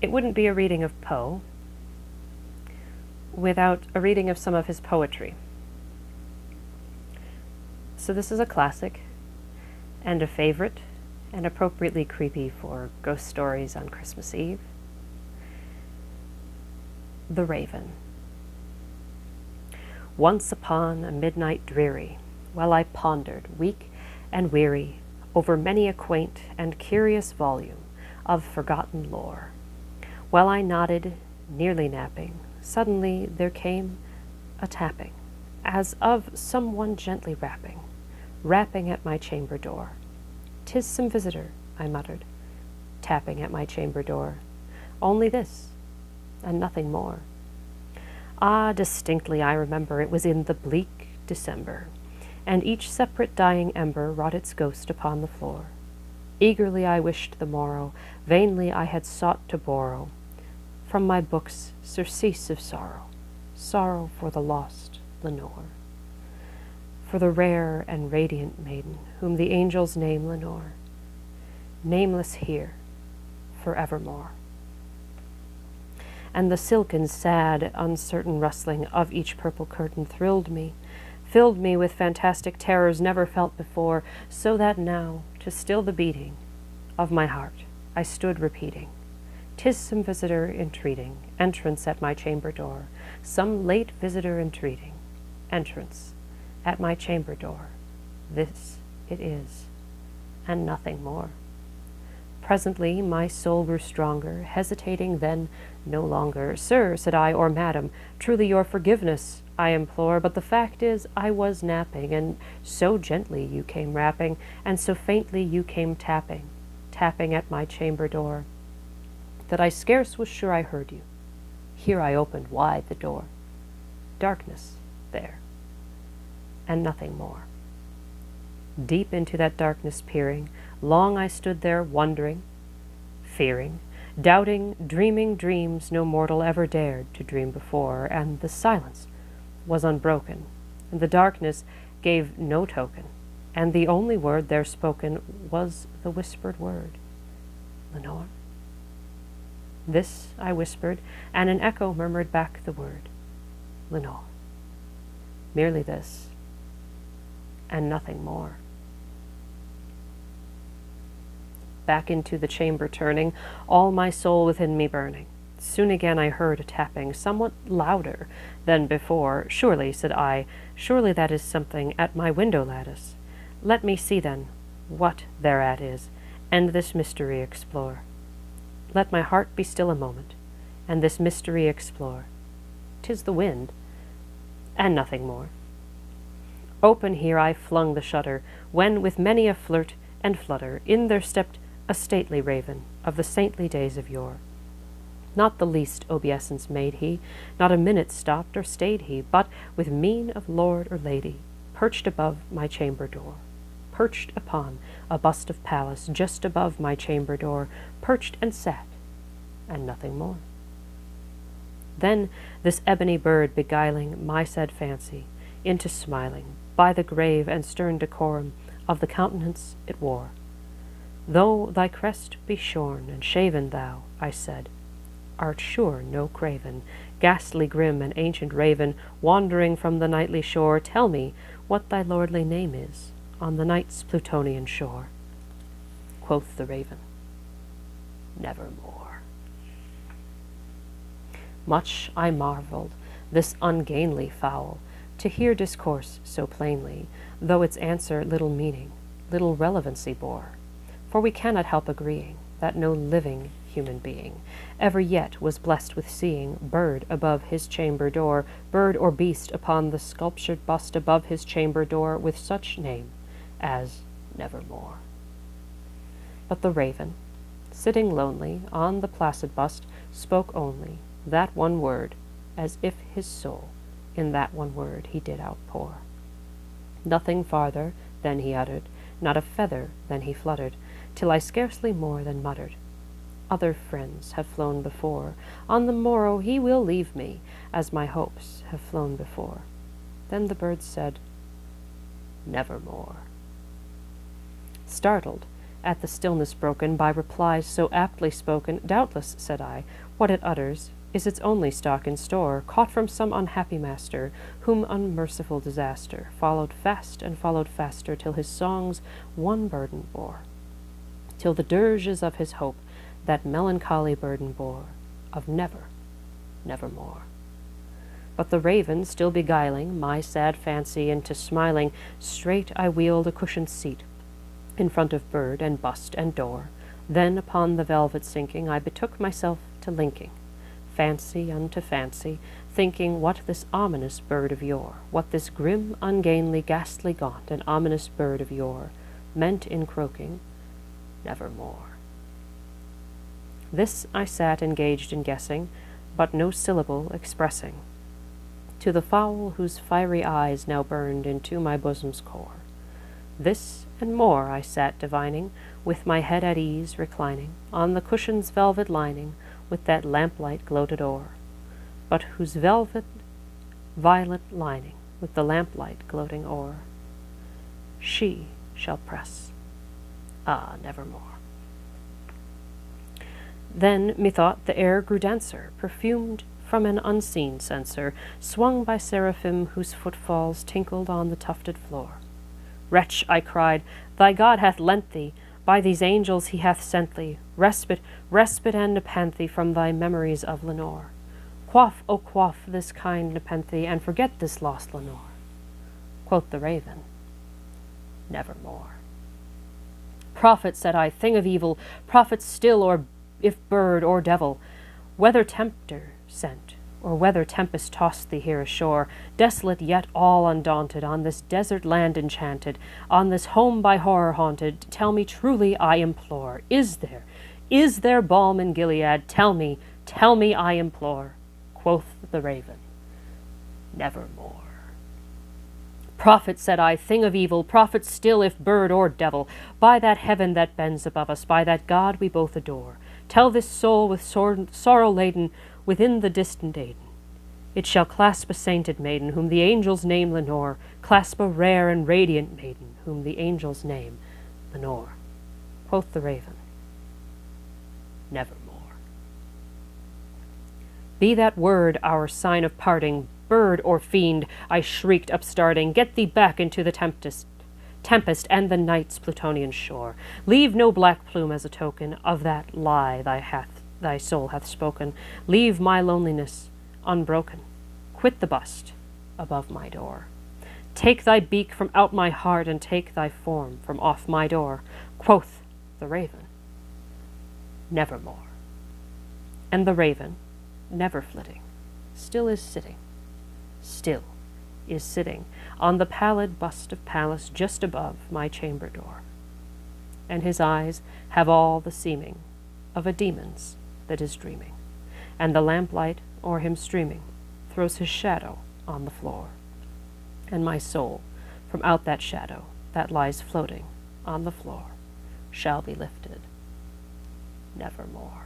It wouldn't be a reading of Poe without a reading of some of his poetry. So this is a classic and a favorite, and appropriately creepy for ghost stories on Christmas Eve. The Raven. Once upon a midnight dreary, while I pondered, weak and weary, over many a quaint and curious volume of forgotten lore, while I nodded, nearly napping, suddenly there came a tapping, as of some one gently rapping at my chamber door. "'Tis some visitor," I muttered, tapping at my chamber door. "Only this, and nothing more." Ah, distinctly I remember it was in the bleak December, and each separate dying ember wrought its ghost upon the floor. Eagerly I wished the morrow, vainly I had sought to borrow from my books surcease of sorrow, sorrow for the lost Lenore, for the rare and radiant maiden whom the angels name Lenore, nameless here forevermore. And the silken, sad, uncertain rustling of each purple curtain thrilled me, filled me with fantastic terrors never felt before, so that now, to still the beating of my heart, I stood repeating, "'Tis some visitor entreating entrance at my chamber door, some late visitor entreating entrance at my chamber door. This it is, and nothing more." Presently my soul grew stronger, hesitating then no longer. "Sir," said I, "or madam, truly your forgiveness I implore, but the fact is I was napping, and so gently you came rapping, and so faintly you came tapping at my chamber door, that I scarce was sure I heard you. Here I opened wide the door. Darkness there, and nothing more." Deep into that darkness peering, long I stood there wondering, fearing, doubting, dreaming dreams no mortal ever dared to dream before, and the silence was unbroken, and the darkness gave no token, and the only word there spoken was the whispered word, "Lenore." This I whispered, and an echo murmured back the word, "Lenore." Merely this, and nothing more. Back into the chamber turning, all my soul within me burning. Soon again I heard a tapping, somewhat louder than before. "Surely," said I, "surely that is something at my window lattice. Let me see then what thereat is, and this mystery explore. Let my heart be still a moment, and this mystery explore. 'Tis the wind, and nothing more." Open here I flung the shutter, when with many a flirt and flutter in there stepped a stately raven of the saintly days of yore. Not the least obeisance made he, not a minute stopped or stayed he, but with mien of lord or lady, perched above my chamber door, perched upon a bust of Pallas just above my chamber door, perched and sat, and nothing more. Then this ebony bird beguiling my sad fancy into smiling, by the grave and stern decorum of the countenance it wore. "Though thy crest be shorn and shaven, thou," I said, "art sure no craven, ghastly grim and ancient raven, wandering from the nightly shore. Tell me what thy lordly name is on the night's Plutonian shore." Quoth the raven, "Nevermore." Much I marvelled, this ungainly fowl, to hear discourse so plainly, though its answer little meaning, little relevancy bore. For we cannot help agreeing that no living human being ever yet was blessed with seeing bird above his chamber door, bird or beast upon the sculptured bust above his chamber door, with such name as Nevermore. But the raven, sitting lonely on the placid bust, spoke only that one word, as if his soul in that one word he did outpour. Nothing farther than he uttered, not a feather than he fluttered, till I scarcely more than muttered, "Other friends have flown before. On the morrow he will leave me, as my hopes have flown before." Then the bird said, "Nevermore." Startled At the stillness broken by replies so aptly spoken, "Doubtless," said I, "what it utters is its only stock in store, caught from some unhappy master, whom unmerciful disaster followed fast and followed faster, till his songs one burden bore, till the dirges of his hope that melancholy burden bore, of never, nevermore." But the raven, still beguiling my sad fancy into smiling, straight I wheeled a cushioned seat in front of bird and bust and door. Then upon the velvet sinking, I betook myself to linking fancy unto fancy, thinking what this ominous bird of yore, what this grim, ungainly, ghastly, gaunt, and ominous bird of yore meant in croaking, "Nevermore." This I sat engaged in guessing, but no syllable expressing, to the fowl whose fiery eyes now burned into my bosom's core. This and more I sat divining, with my head at ease reclining on the cushion's velvet lining, with that lamplight gloated o'er, but whose velvet violet lining, with the lamplight gloating o'er, she shall press, nevermore. Then, methought, the air grew denser, perfumed from an unseen censer, swung by seraphim whose footfalls tinkled on the tufted floor. "Wretch," I cried, "thy God hath lent thee, by these angels he hath sent thee, respite, respite and nepenthe from thy memories of Lenore. Quaff, O quaff this kind nepenthe, and forget this lost Lenore." Quoth the raven, "Nevermore." "Prophet," said I, "thing of evil, prophet still, or if bird or devil, whether tempter sent, or whether tempest tossed thee here ashore, desolate yet all undaunted, on this desert land enchanted, on this home by horror haunted, tell me truly, I implore, is there balm in Gilead? Tell me, I implore." Quoth the raven, "Nevermore." "Prophet," said I, "thing of evil, prophet still, if bird or devil, by that heaven that bends above us, by that God we both adore, tell this soul with sorrow laden within the distant Aidenn, it shall clasp a sainted maiden, whom the angels name Lenore, clasp a rare and radiant maiden, whom the angels name Lenore." Quoth the raven, "Nevermore." "Be that word our sign of parting, bird or fiend," I shrieked, upstarting, "get thee back into the tempest and the night's Plutonian shore. Leave no black plume as a token of that lie thy soul hath spoken. Leave my loneliness unbroken. Quit the bust above my door. Take thy beak from out my heart, and take thy form from off my door." Quoth the raven, "Nevermore." And the raven, never flitting, still is sitting on the pallid bust of Pallas just above my chamber door, and his eyes have all the seeming of a demon's that is dreaming, and the lamplight o'er him streaming throws his shadow on the floor, and my soul from out that shadow that lies floating on the floor shall be lifted nevermore.